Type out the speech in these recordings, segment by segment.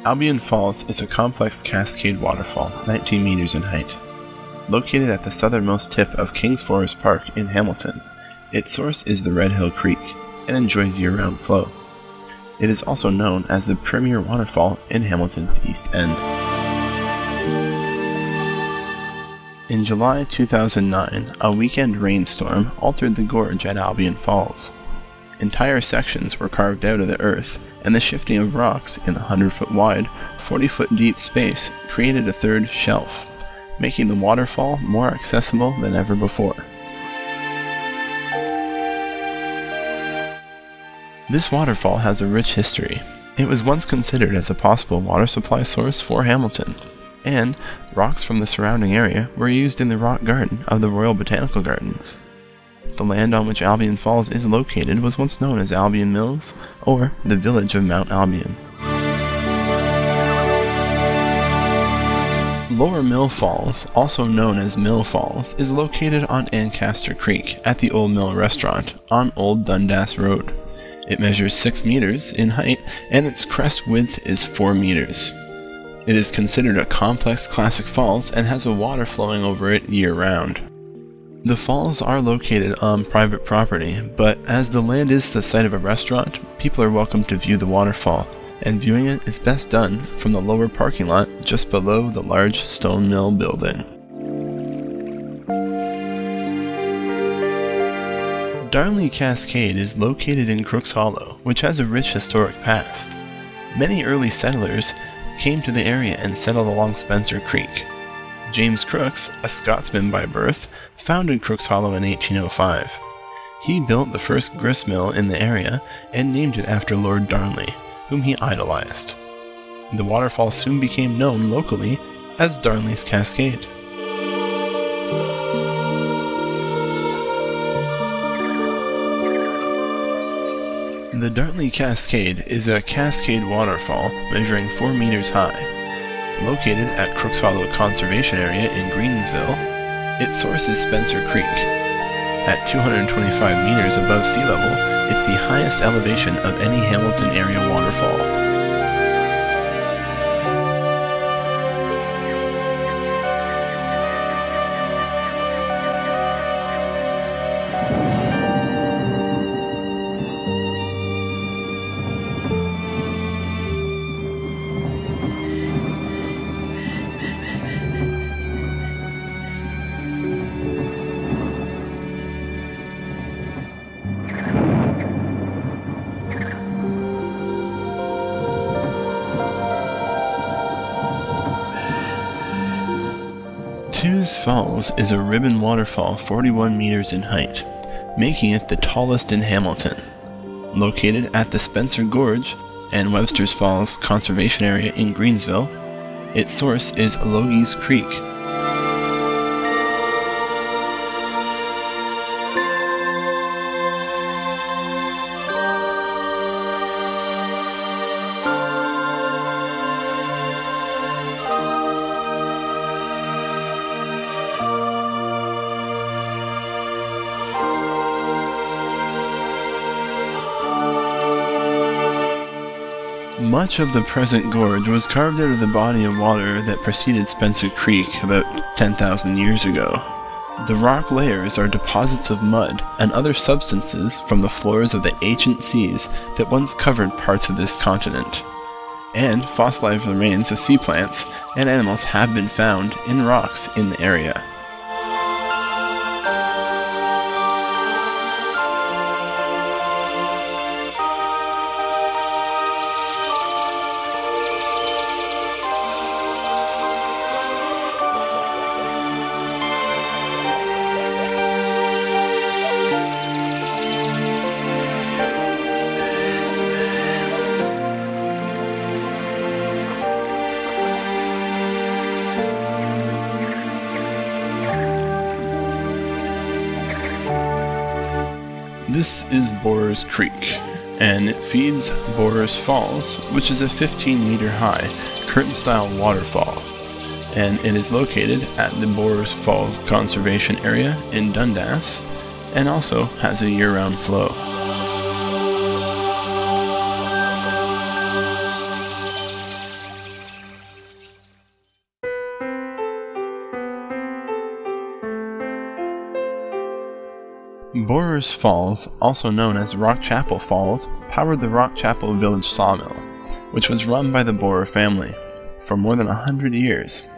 Albion Falls is a complex cascade waterfall, 19 meters in height. Located at the southernmost tip of Kings Forest Park in Hamilton, its source is the Red Hill Creek and enjoys year-round flow. It is also known as the premier waterfall in Hamilton's East End. In July 2009, a weekend rainstorm altered the gorge at Albion Falls. Entire sections were carved out of the earth, and the shifting of rocks in the 100-foot wide, 40-foot deep space created a third shelf, making the waterfall more accessible than ever before. This waterfall has a rich history. It was once considered as a possible water supply source for Hamilton, and rocks from the surrounding area were used in the rock garden of the Royal Botanical Gardens. The land on which Albion Falls is located was once known as Albion Mills, or the village of Mount Albion. Lower Mill Falls, also known as Mill Falls, is located on Ancaster Creek at the Old Mill Restaurant on Old Dundas Road. It measures 6 meters in height, and its crest width is 4 meters. It is considered a complex classic falls and has a water flowing over it year-round. The falls are located on private property, but as the land is the site of a restaurant, people are welcome to view the waterfall, and viewing it is best done from the lower parking lot just below the large stone mill building. Darnley Cascade is located in Crooks Hollow, which has a rich historic past. Many early settlers came to the area and settled along Spencer Creek. James Crooks, a Scotsman by birth, founded Crooks Hollow in 1805. He built the first grist mill in the area and named it after Lord Darnley, whom he idolized. The waterfall soon became known locally as Darnley's Cascade. The Darnley Cascade is a cascade waterfall measuring 4 meters high. Located at Crooks Hollow Conservation Area in Greensville, its source is Spencer Creek. At 225 meters above sea level, it's the highest elevation of any Hamilton area waterfall. Falls is a ribbon waterfall 41 meters in height, making it the tallest in Hamilton. Located at the Spencer Gorge and Websters Falls Conservation Area in Greensville, its source is Logies Creek. Much of the present gorge was carved out of the body of water that preceded Spencer Creek about 10,000 years ago. The rock layers are deposits of mud and other substances from the floors of the ancient seas that once covered parts of this continent. And fossilized remains of sea plants and animals have been found in rocks in the area. This is Borers Creek, and it feeds Websters Falls, which is a 15-meter high, curtain-style waterfall, and it is located at the Websters Falls Conservation Area in Dundas, and also has a year-round flow. Borers Falls, also known as Rock Chapel Falls, powered the Rock Chapel Village sawmill, which was run by the Borer family for more than 100 years.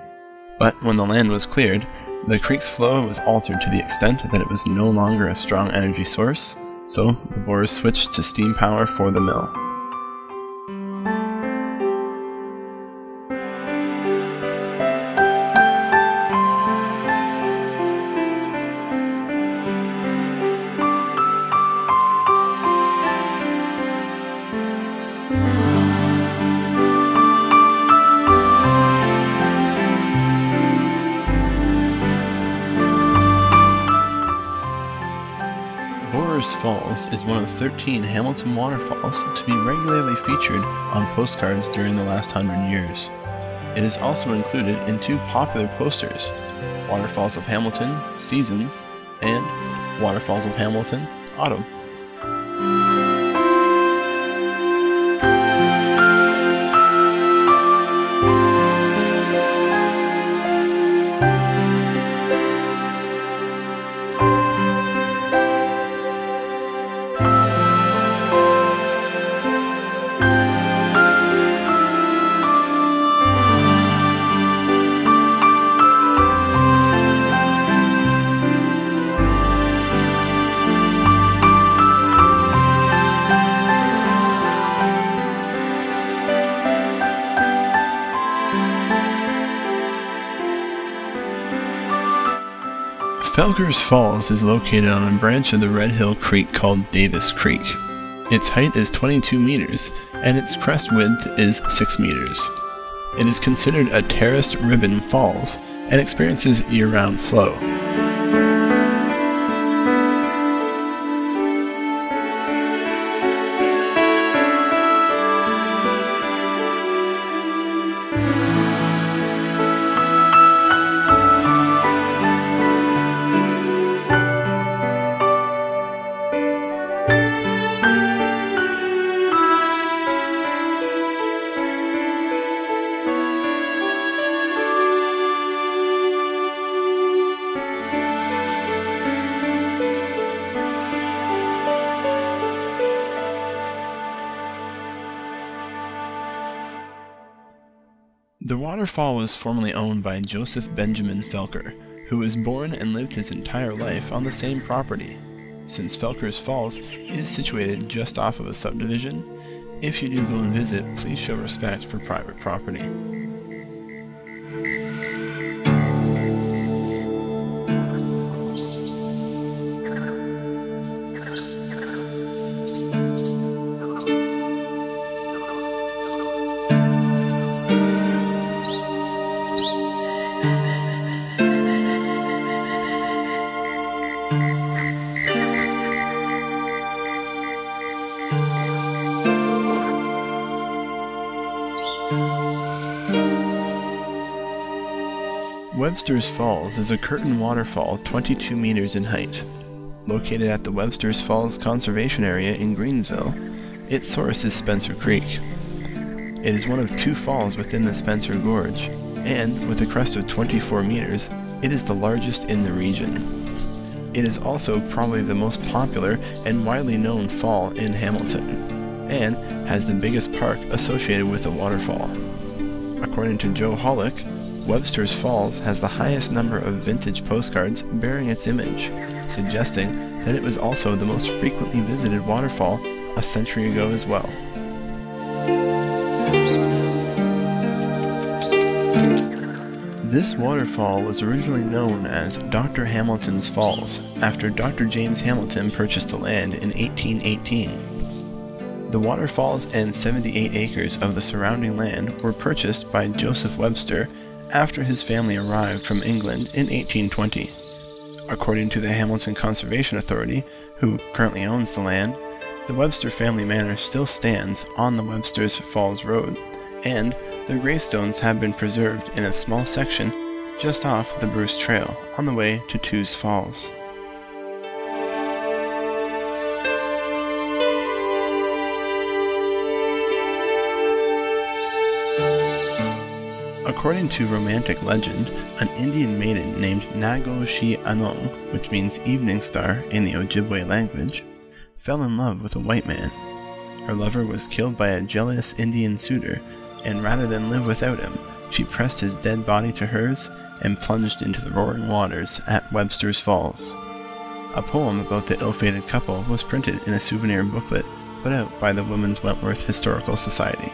But when the land was cleared, the creek's flow was altered to the extent that it was no longer a strong energy source, so the Borers switched to steam power for the mill. Websters Falls is one of 13 Hamilton waterfalls to be regularly featured on postcards during the last 100 years. It is also included in two popular posters, Waterfalls of Hamilton, Seasons, and Waterfalls of Hamilton, Autumn. Felkers Falls is located on a branch of the Red Hill Creek called Davis Creek. Its height is 22 meters, and its crest width is 6 meters. It is considered a terraced ribbon falls, and experiences year-round flow. The waterfall was formerly owned by Joseph Benjamin Felker, who was born and lived his entire life on the same property. Since Felkers Falls is situated just off of a subdivision, if you do go and visit, please show respect for private property. Websters Falls is a curtain waterfall 22 meters in height. Located at the Websters Falls Conservation Area in Greensville, its source is Spencer Creek. It is one of two falls within the Spencer Gorge, and with a crest of 24 meters, it is the largest in the region. It is also probably the most popular and widely known fall in Hamilton, and has the biggest park associated with the waterfall. According to Joe Hollick, Websters Falls has the highest number of vintage postcards bearing its image, suggesting that it was also the most frequently visited waterfall a century ago as well. This waterfall was originally known as Dr. Hamilton's Falls, after Dr. James Hamilton purchased the land in 1818. The waterfalls and 78 acres of the surrounding land were purchased by Joseph Webster after his family arrived from England in 1820. According to the Hamilton Conservation Authority, who currently owns the land, the Webster family manor still stands on the Websters Falls Road, and their gravestones have been preserved in a small section just off the Bruce Trail on the way to Tews Falls. According to romantic legend, an Indian maiden named Nago Shi Anong, which means evening star in the Ojibwe language, fell in love with a white man. Her lover was killed by a jealous Indian suitor, and rather than live without him, she pressed his dead body to hers and plunged into the roaring waters at Websters Falls. A poem about the ill-fated couple was printed in a souvenir booklet put out by the Women's Wentworth Historical Society.